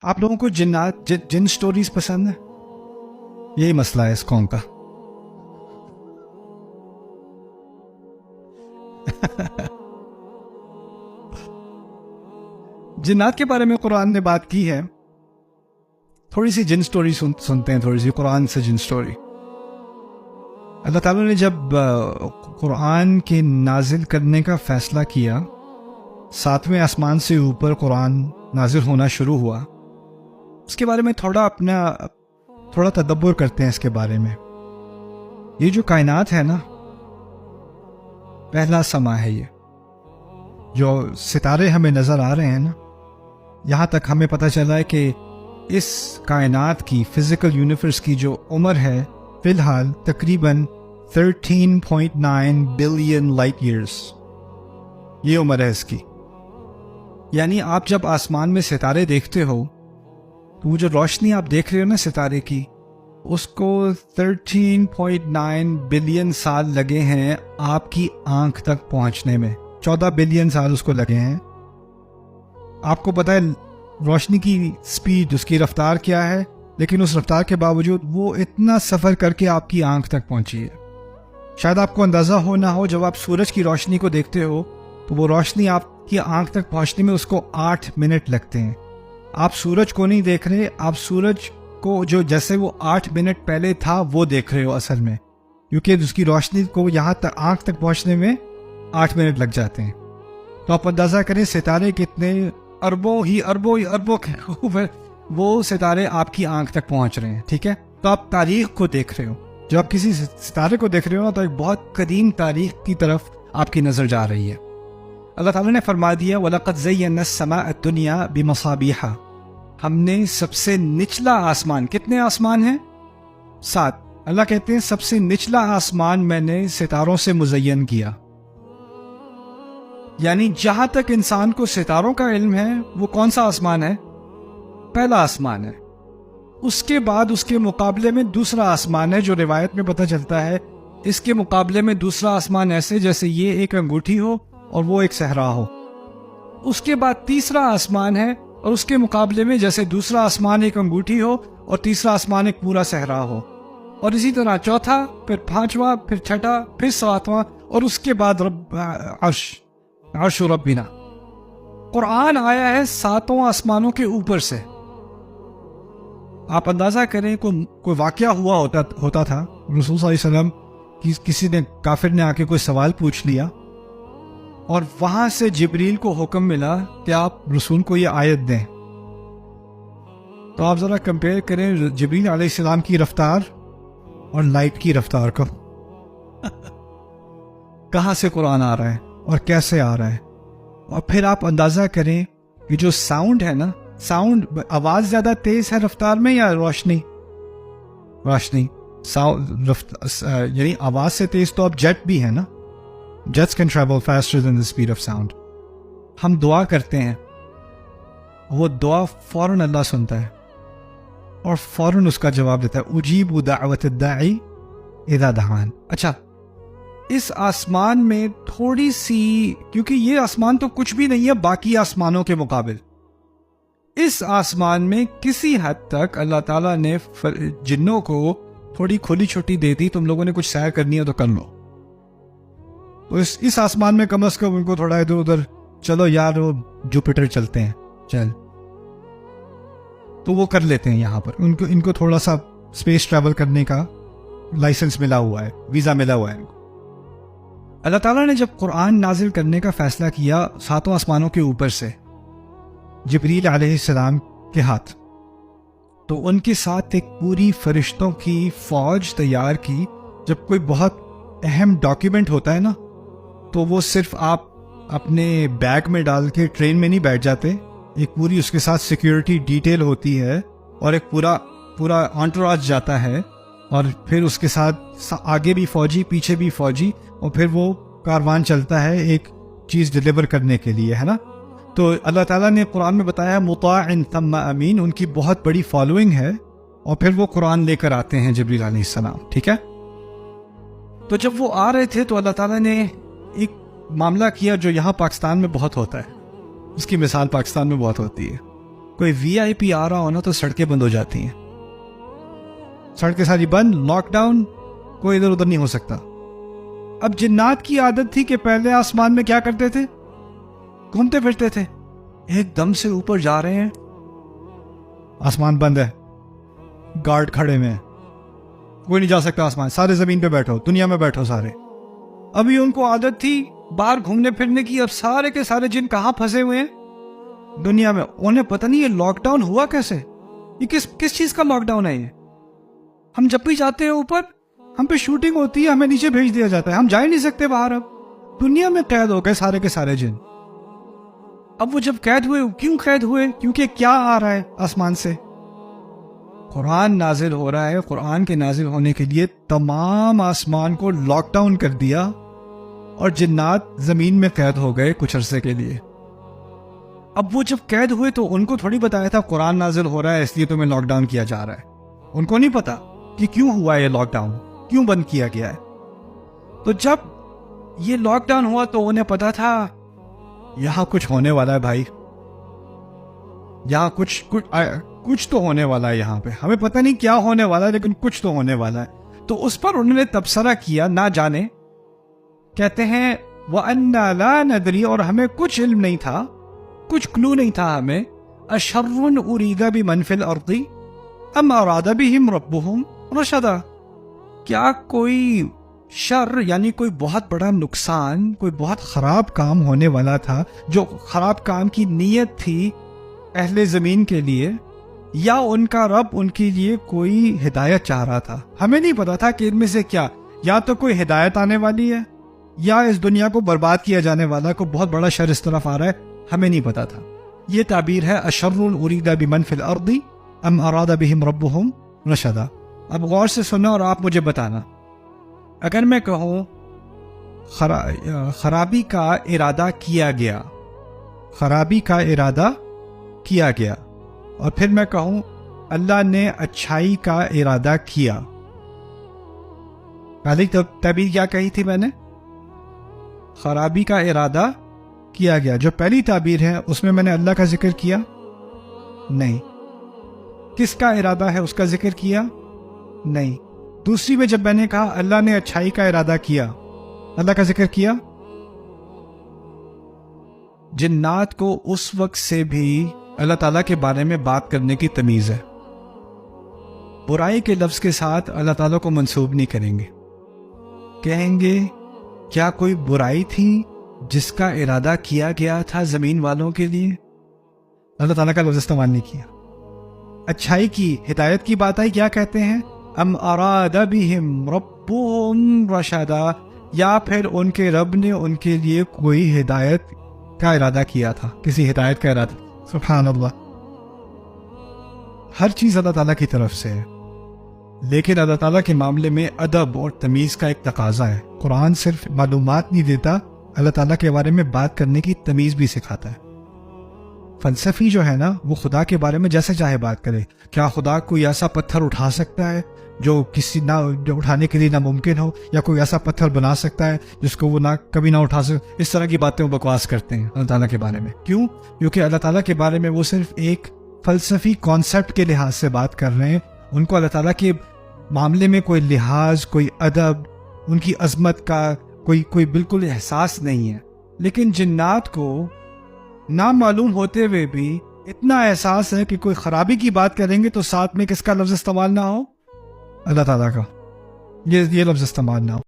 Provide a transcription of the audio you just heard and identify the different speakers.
Speaker 1: آپ لوگوں کو جنات جن سٹوریز پسند ہیں؟ یہی مسئلہ ہے اس قوم کا. جنات کے بارے میں قرآن نے بات کی ہے. تھوڑی سی جن سٹوری سنتے ہیں، تھوڑی سی قرآن سے جن سٹوری. اللہ تعالیٰ نے جب قرآن کے نازل کرنے کا فیصلہ کیا، 7ویں آسمان سے اوپر قرآن نازل ہونا شروع ہوا. اس کے بارے میں تھوڑا تدبر کرتے ہیں. اس کے بارے میں یہ جو کائنات ہے نا، پہلا سما ہے. یہ جو ستارے ہمیں نظر آ رہے ہیں نا، یہاں تک ہمیں پتہ چلا ہے کہ اس کائنات کی فزیکل یونیورس کی جو عمر ہے فی الحال تقریباً 13.9 بلین لائٹ ایئرس. یہ عمر ہے اس کی. یعنی آپ جب آسمان میں ستارے دیکھتے ہو تو وہ جو روشنی آپ دیکھ رہے ہو نا ستارے کی، اس کو 13.9 بلین سال لگے ہیں آپ کی آنکھ تک پہنچنے میں. 14 بلین سال اس کو لگے ہیں. آپ کو پتہ ہے روشنی کی سپیڈ، اس کی رفتار کیا ہے، لیکن اس رفتار کے باوجود وہ اتنا سفر کر کے آپ کی آنکھ تک پہنچی ہے. شاید آپ کو اندازہ ہو نہ ہو، جب آپ سورج کی روشنی کو دیکھتے ہو تو وہ روشنی آپ کی آنکھ تک پہنچنے میں اس کو 8 منٹ لگتے ہیں. آپ سورج کو نہیں دیکھ رہے، آپ سورج کو جو جیسے وہ 8 منٹ پہلے تھا وہ دیکھ رہے ہو اصل میں، کیونکہ اس کی روشنی کو یہاں تک آنکھ تک پہنچنے میں 8 منٹ لگ جاتے ہیں. تو آپ اندازہ کریں ستارے کتنے اربوں کے اوپر وہ ستارے آپ کی آنکھ تک پہنچ رہے ہیں. ٹھیک ہے، تو آپ تاریخ کو دیکھ رہے ہو. جب آپ کسی ستارے کو دیکھ رہے ہو تو ایک بہت قدیم تاریخ کی طرف آپ کی نظر جا رہی ہے. اللہ تعالیٰ نے فرما دیا وَلَقَدْ زَيَّنَّا السَّمَاءَ الدُّنْيَا بِمَصَابِيحَ. ہم نے سب سے نچلا آسمان، کتنے آسمان ہیں؟ 7. اللہ کہتے ہیں سب سے نچلا آسمان میں نے ستاروں سے مزین کیا. یعنی جہاں تک انسان کو ستاروں کا علم ہے وہ کون سا آسمان ہے؟ پہلا آسمان ہے. اس کے بعد اس کے مقابلے میں دوسرا آسمان ہے، جو روایت میں پتہ چلتا ہے اس کے مقابلے میں دوسرا آسمان ایسے جیسے یہ ایک انگوٹھی ہو اور وہ ایک صحرا ہو. اس کے بعد تیسرا آسمان ہے اور اس کے مقابلے میں جیسے دوسرا آسمان ایک انگوٹھی ہو اور تیسرا آسمان ایک پورا صحرا ہو. اور اسی طرح چوتھا، پھر 5واں، پھر 6واں، پھر 7واں، اور اس کے بعد عرش ربنا. قرآن آیا ہے 7 آسمانوں کے اوپر سے. آپ اندازہ کریں کوئی واقعہ ہوا ہوتا تھا، رسول صلی اللہ علیہ وسلم کسی نے کافر نے آ کے کوئی سوال پوچھ لیا اور وہاں سے جبریل کو حکم ملا کہ آپ رسول کو یہ آیت دیں. تو آپ ذرا کمپیئر کریں جبریل علیہ السلام کی رفتار اور لائٹ کی رفتار کو. کہاں سے قرآن آ رہا ہے اور کیسے آ رہا ہے. اور پھر آپ اندازہ کریں کہ جو ساؤنڈ ہے نا، ساؤنڈ آواز زیادہ تیز ہے رفتار میں یا روشنی؟ یعنی آواز سے تیز تو اب جیٹ بھی ہے نا. Jets can travel faster than the speed of sound. ہم دعا کرتے ہیں، وہ دعا فوراً اللہ سنتا ہے اور فوراً اس کا جواب دیتا ہے. اجیب دعوت الداعی اذا دعان. اچھا، اس آسمان میں تھوڑی سی، کیونکہ یہ آسمان تو کچھ بھی نہیں ہے باقی آسمانوں کے مقابل، اس آسمان میں کسی حد تک اللہ تعالیٰ نے جنوں کو تھوڑی کھلی چھٹی دے دی. تم لوگوں نے کچھ سیر کرنی ہے تو کر لو. تو اس آسمان میں کم از کم ان کو تھوڑا ادھر ادھر چلو یار، وہ جوپیٹر چلتے ہیں چل، تو وہ کر لیتے ہیں. یہاں پر ان کو تھوڑا سا اسپیس ٹریول کرنے کا لائسنس ملا ہوا ہے، ویزا ملا ہوا ہے ان کو. اللہ تعالیٰ نے جب قرآن نازل کرنے کا فیصلہ کیا 7 آسمانوں کے اوپر سے جبریل علیہ السلام کے ہاتھ، تو ان کے ساتھ ایک پوری فرشتوں کی فوج تیار کی. جب کوئی بہت اہم ڈاکیومنٹ ہوتا ہے نا تو وہ صرف آپ اپنے بیگ میں ڈال کے ٹرین میں نہیں بیٹھ جاتے، ایک پوری اس کے ساتھ سیکیورٹی ڈیٹیل ہوتی ہے اور ایک پورا انٹوراج جاتا ہے، اور پھر اس کے ساتھ آگے بھی فوجی پیچھے بھی فوجی، اور پھر وہ کاروان چلتا ہے ایک چیز ڈیلیور کرنے کے لیے، ہے نا. تو اللہ تعالیٰ نے قرآن میں بتایا مطاع ثم امین، ان کی بہت بڑی فالوئنگ ہے، اور پھر وہ قرآن لے کر آتے ہیں جبریل علیہ السلام. ٹھیک ہے، تو جب وہ آ رہے تھے تو اللہ تعالیٰ نے ایک معاملہ کیا جو یہاں پاکستان میں بہت ہوتا ہے. اس کی مثال پاکستان میں بہت ہوتی ہے. کوئی VIP آ رہا ہونا تو سڑکیں بند ہو جاتی ہیں، سڑکیں ساری بند، لاک ڈاؤن، کوئی ادھر ادھر نہیں ہو سکتا۔ اب جنات کی عادت تھی کہ پہلے آسمان میں کیا کرتے تھے؟ گھومتے پھرتے تھے۔ ایک دم سے اوپر جا رہے ہیں، آسمان بند ہے، گارڈ کھڑے ہوئے ہیں، کوئی نہیں جا سکتا آسمان، سارے زمین پہ بیٹھو، دنیا میں بیٹھو سارے۔ ابھی ان کو عادت تھی باہر گھومنے پھرنے کی، اب سارے کے سارے جن کہاں پھنسے ہوئے ہیں؟ دنیا میں۔ انہیں پتہ نہیں یہ لاک ڈاؤن ہوا کیسے، یہ کس چیز کا لاک ڈاؤن ہے یہ؟ ہم جب بھی جاتے ہیں اوپر، ہم پہ شوٹنگ ہوتی ہے، ہمیں نیچے بھیج دیا جاتا ہے، ہم جا ہی نہیں سکتے باہر۔ اب دنیا میں قید ہو گئے سارے کے سارے جن۔ اب وہ جب قید ہوئے، کیوں قید ہوئے؟ کیونکہ کیا آ رہا ہے آسمان سے؟ قرآن نازل ہو رہا ہے۔ قرآن کے نازل ہونے کے لیے تمام آسمان کو لاک ڈاؤن کر دیا، اور جنات زمین میں قید ہو گئے کچھ عرصے کے لیے۔ اب وہ جب قید ہوئے تو ان کو تھوڑی بتایا تھا قرآن نازل ہو رہا ہے اس لیے تمہیں لاک ڈاؤن کیا جا رہا ہے، ان کو نہیں پتا کہ کیوں ہوا یہ لاک ڈاؤن، کیوں بند کیا گیا ہے۔ تو جب یہ لاک ڈاؤن ہوا تو انہیں پتا تھا یہاں کچھ ہونے والا ہے بھائی، یہاں کچھ تو ہونے والا ہے یہاں پہ، ہمیں پتہ نہیں کیا ہونے والا ہے لیکن کچھ تو ہونے والا ہے۔ تو اس پر انہوں نے تبصرہ کیا، نہ جانے، کہتے ہیں وَأَنَّا لَا نَدْرِي، اور ہمیں کچھ علم نہیں تھا، کچھ کلو نہیں تھا ہمیں، أَشَرٌ أُرِيدَ بِمَنْ فِي الْأَرْضِ أَمْ أَرَادَ بِهِمْ رَبُّهُمْ رَشَدًا، کیا کوئی شر یعنی کوئی بہت بڑا نقصان، کوئی بہت خراب کام ہونے والا تھا، جو خراب کام کی نیت تھی اہل زمین کے لیے، یا ان کا رب ان کے لیے کوئی ہدایت چاہ رہا تھا؟ ہمیں نہیں پتا تھا کہ ان میں سے کیا، یا تو کوئی ہدایت آنے والی ہے، یا اس دنیا کو برباد کیا جانے والا کوئی بہت بڑا شر اس طرف آ رہا ہے، ہمیں نہیں پتا تھا۔ یہ تعبیر ہے اشر ارید بمن فی الارض ام اراد بہم ربہم رشدا۔ اب غور سے سنو اور آپ مجھے بتانا، اگر میں کہوں خرابی کا ارادہ کیا گیا، خرابی کا ارادہ کیا گیا، اور پھر میں کہوں اللہ نے اچھائی کا ارادہ کیا، پہلی تعبیر کیا کہی تھی میں نے؟ خرابی کا ارادہ کیا گیا۔ جو پہلی تعبیر ہے اس میں نے اللہ کا ذکر کیا نہیں، کس کا ارادہ ہے اس کا ذکر کیا نہیں۔ دوسری میں جب میں نے کہا اللہ نے اچھائی کا ارادہ کیا، اللہ کا ذکر کیا۔ جنات کو اس وقت سے بھی اللہ تعالیٰ کے بارے میں بات کرنے کی تمیز ہے، برائی کے لفظ کے ساتھ اللہ تعالیٰ کو منسوب نہیں کریں گے، کہیں گے کیا کوئی برائی تھی جس کا ارادہ کیا گیا تھا زمین والوں کے لیے؟ اللہ تعالیٰ کا لفظ استعمال نہیں کیا۔ اچھائی کی، ہدایت کی بات آئی، کیا کہتے ہیں؟ ام اراد بہم ربہم رشدا، یا پھر ان کے رب نے ان کے لیے کوئی ہدایت کا ارادہ کیا تھا، کسی ہدایت کا ارادہ۔ سبحان اللہ، ہر چیز اللہ تعالیٰ کی طرف سے ہے، لیکن اللہ تعالیٰ کے معاملے میں ادب اور تمیز کا ایک تقاضا ہے۔ قرآن صرف معلومات نہیں دیتا، اللہ تعالیٰ کے بارے میں بات کرنے کی تمیز بھی سکھاتا ہے۔ فلسفی جو ہے نا، وہ خدا کے بارے میں جیسے چاہے بات کرے، کیا خدا کوئی ایسا پتھر اٹھا سکتا ہے جو جو اٹھانے کے لیے ناممکن ہو، یا کوئی ایسا پتھر بنا سکتا ہے جس کو وہ کبھی نہ اٹھا سکے؟ اس طرح کی باتیں وہ بکواس کرتے ہیں اللہ تعالیٰ کے بارے میں۔ کیوں؟ کیونکہ اللہ تعالیٰ کے بارے میں وہ صرف ایک فلسفی کانسیپٹ کے لحاظ سے بات کر رہے ہیں، ان کو اللہ تعالیٰ کے معاملے میں کوئی لحاظ، کوئی ادب، ان کی عظمت کا کوئی بالکل احساس نہیں ہے۔ لیکن جنات کو نامعلوم ہوتے ہوئے بھی اتنا احساس ہے کہ کوئی خرابی کی بات کریں گے تو ساتھ میں کس کا لفظ استعمال نہ ہو؟ اللہ تعالیٰ کا، یہ لفظ استعمال نہ ہو۔